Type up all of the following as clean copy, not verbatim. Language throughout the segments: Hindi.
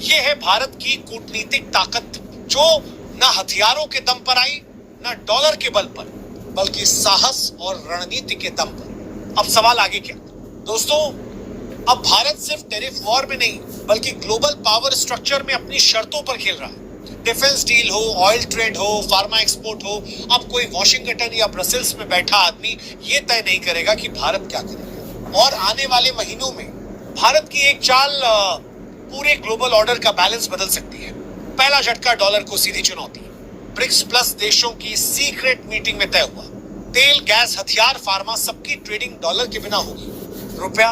ये है भारत की कूटनीतिक ताकत, जो न हथियारों के दम पर आई, न डॉलर के बल पर, बल्कि साहस और रणनीति के दम पर। अब सवाल आगे क्या दोस्तों? अब भारत सिर्फ टैरिफ वॉर में नहीं, बल्कि ग्लोबल पावर स्ट्रक्चर में अपनी शर्तों पर खेल रहा है। डिफेंस डील हो, ऑयल ट्रेड हो, फार्मा एक्सपोर्ट हो, अब कोई वॉशिंगटन या ब्रसेल्स में बैठा आदमी ये तय नहीं करेगा कि भारत क्या करेगा। और आने वाले महीनों में भारत की एक चाल पूरे ग्लोबल ऑर्डर का बैलेंस बदल सकती है। पहला झटका डॉलर को सीधी चुनौती। ब्रिक्स प्लस देशों की सीक्रेट मीटिंग में तय हुआ, तेल, गैस, हथियार, फार्मा सबकी ट्रेडिंग डॉलर के बिना होगी। रुपया,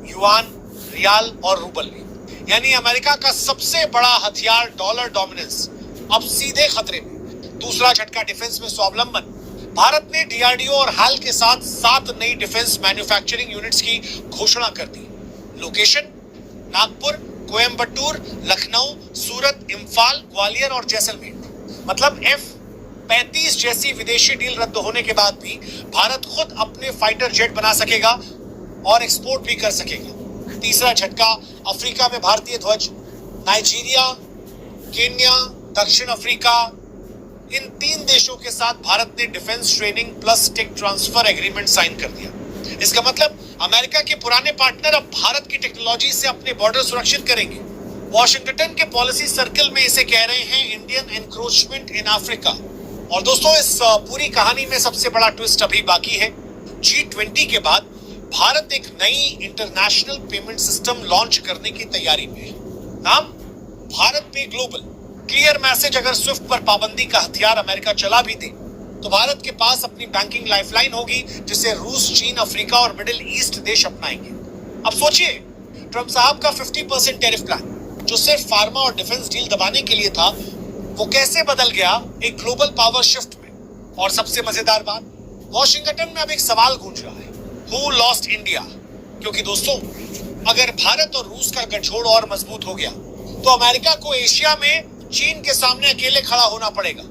युआन, रियाल और रूबल में, यानी अमेरिका का सबसे बड़ा हथियार डॉलर डोमिनेंस अब सीधे खतरे में। दूसरा झटका डिफेंस में स्वावलंबन। भारत ने डीआरडीओ और हाल के साथ 7 नई डिफेंस मैन्युफैक्चरिंग यूनिट्स की घोषणा कर दी। लोकेशन नागपुर, कोयम्बटूर, लखनऊ, सूरत, इम्फाल, ग्वालियर और जैसलमेर। मतलब F-35 जैसी विदेशी डील रद्द होने के बाद भी भारत खुद अपने फाइटर जेट बना सकेगा और एक्सपोर्ट भी कर सकेगा। तीसरा झटका अफ्रीका में भारतीय ध्वज। नाइजीरिया, केन्या, दक्षिण अफ्रीका, इन 3 देशों के साथ भारत ने defence training plus tech transfer agreement sign कर दिया। इसका मतलब अमेरिका के पुराने पार्टनर अब भारत की टेक्नोलॉजी से अपने बॉर्डर सुरक्षित करेंगे। वॉशिंगटन के पॉलिसी सर्कल में इसे कह रहे हैं इंडियन एनक्रोचमेंट इन अफ्रीका। और दोस्तों, इस पूरी कहानी में सबसे बड़ा ट्विस्ट अभी बाकी है। G20 के बाद भारत एक नई इंटरनेशनल पेमेंट सिस्टम लॉन्च करने की तैयारी में है। नाम भारत पे ग्लोबल। क्लियर मैसेज, अगर स्विफ्ट पर पाबंदी का हथियार अमेरिका चला भी दे तो भारत के पास अपनी बैंकिंग लाइफलाइन होगी, जिसे रूस, चीन, अफ्रीका और मिडिल ईस्ट देश अपनाएंगे। अब सोचिए, ट्रंप साहब का 50% टैरिफ प्लान, जो सिर्फ फार्मा और डिफेंस डील दबाने के लिए था, वो कैसे बदल गया एक ग्लोबल पावर शिफ्ट में। और सबसे मजेदार बात, वॉशिंगटन में अब एक सवाल गूंज रहा है, हु लॉस्ट इंडिया? क्योंकि दोस्तों, अगर भारत और रूस का गठजोड़ और मजबूत हो गया तो अमेरिका को एशिया में चीन के सामने अकेले खड़ा होना पड़ेगा।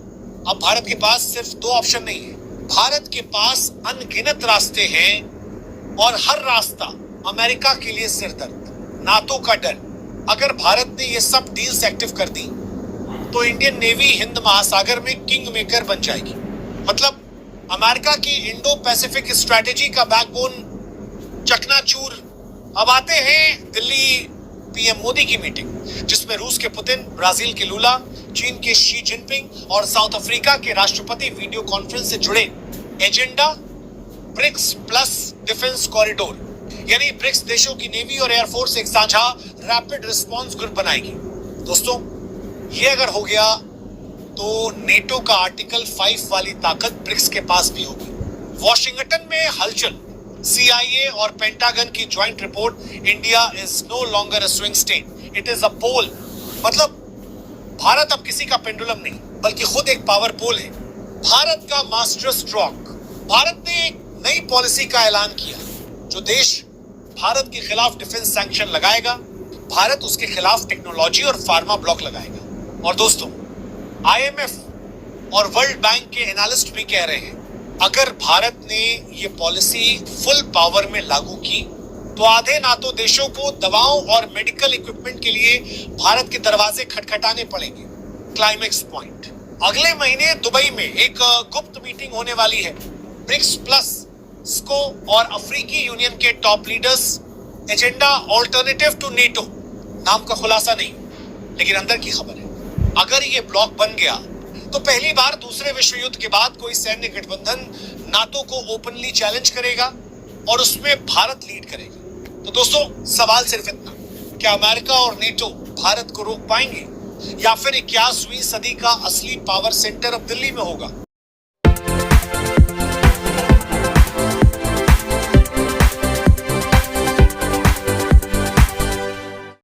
अब भारत के पास सिर्फ 2 ऑप्शन नहीं है, भारत के पास अनगिनत रास्ते हैं और हर रास्ता अमेरिका के लिए सिरदर्द। नाटो का डर, अगर भारत ने ये सब डील्स एक्टिव कर दी तो इंडियन नेवी हिंद महासागर में किंग मेकर बन जाएगी। मतलब अमेरिका की इंडो पैसिफिक स्ट्रैटेजी का बैकबोन चकनाचूर। अब आते हैं दिल्ली पीएम मोदी की मीटिंग, जिसमें रूस के पुतिन, ब्राजील के लूला, चीन के शी जिनपिंग और साउथ अफ्रीका के राष्ट्रपति वीडियो कॉन्फ्रेंस से जुड़े। Agenda BRICS plus defence corridor, यानी ब्रिक्स देशों की नेवी और एयरफोर्स एक साझा रैपिड रिस्पांस ग्रुप बनाएगी। दोस्तों, ये अगर हो गया तो नेटो का आर्टिकल 5 वाली ताकत ब्रिक्स के पास भी होगी। वॉशिंगटन में हलचल, CIA और पेंटागन की joint report, India is no longer a swing state, it is a pole. मतलब भारत अब किसी का पेंडुलम नहीं, बल्कि खुद एक पावर पोल है। भारत का मास्टर स्ट्रोक। भारत ने एक नई पॉलिसी का ऐलान किया, जो देश भारत के खिलाफ डिफेंस सैंक्शन लगाएगा, भारत उसके खिलाफ टेक्नोलॉजी और फार्मा ब्लॉक लगाएगा। और दोस्तों, IMF और वर्ल्ड बैंक के एनालिस्ट भी कह रहे हैं, अगर भारत ने ये पॉलिसी फुल पावर में लागू की तो आधे नाटो देशों को दवाओं और मेडिकल इक्विपमेंट के लिए भारत के दरवाजे खटखटाने पड़ेंगे। क्लाइमेक्स पॉइंट, अगले महीने दुबई में एक गुप्त मीटिंग होने वाली है। ब्रिक्स प्लस, स्को और अफ्रीकी यूनियन के top leaders. Agenda alternative to NATO. नाम का खुलासा नहीं, लेकिन अंदर की खबर है। अगर ये ब्लॉक बन गया तो पहली बार दूसरे विश्व युद्ध के बाद कोई सैन्य गठबंधन नाटो को ओपनली चैलेंज करेगा और उसमें भारत लीड करेगा। तो दोस्तों, सवाल सिर्फ इतना, क्या अमेरिका और नेटो भारत को रोक पाएंगे, या फिर 21वीं सदी का असली पावर सेंटर अब दिल्ली में होगा?